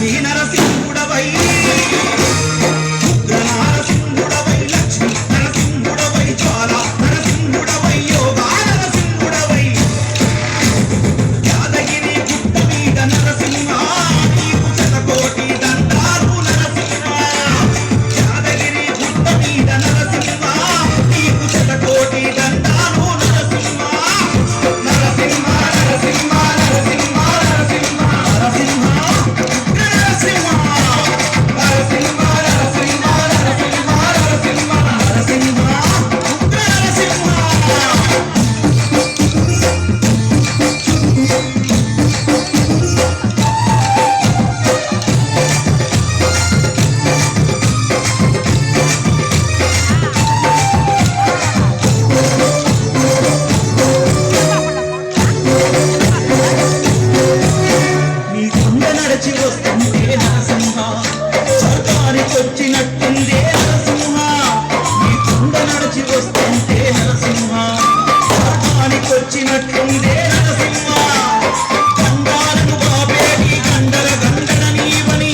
లక్ష్మీ నరసింహుడవై ఉగ్ర నరసింహుడవై లక్ష్మీ నరసింహుడవై జ్వాల నరసింహుడవై యోగా నరసింహుడవై యాదగిరి గుట్ట మీద నరసింహ నీకు శతకోటి దండాలు నరసింహ యాదగిరి గుట్ట మీద నరసింహ నీకు శతకోటి దండాలు నరసింహ నరసింహ నరసింహ నరసింహ నరసింహ నరసింహ ఉగ్ర నరసింహ నరసింహ నరసింహ నరసింహ నరసింహ నరసింహ ఉగ్ర నరసింహ నీ కొండ నడిచి వస్తుంటే నరసింహ స్వర్గానికొచ్చినట్టుందే నరసింహ నీ కొండ నడిచి వస్తుంటే నరసింహ స్వర్గానికొచ్చినట్టుందే నరసింహ గండాలను బాబేటి గండల గండన నీవని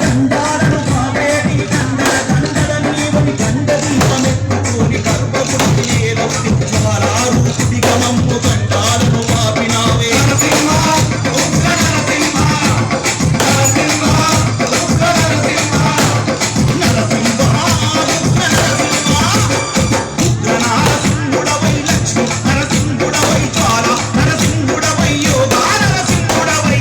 గండాలను బాబేటి గండల గండల నీవని గండ దీపమెత్తుకొని గర్భగుడి ఏదొకటి జ్వాలారూపిడి గమమ్ము గండాలను పాపినావే నరసింహ ఉగ్ర నరసింహ నరసింహ ఉగ్ర నరసింహ నరసింహ ఉగ్ర నరసింహ ఉగ్ర నరసింహుడవై లక్ష్మీ నరసింహుడవై జ్వాల నరసింహుడవై యోగా నరసింహుడవై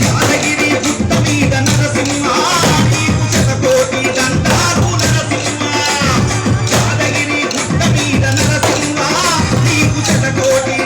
యాదగిరి గుట్ట మీద నరసింహ నీకు శతకోటి దండాలు నరసింహ యాదగిరి గుట్ట మీద నరసింహ నీకు శతకోటి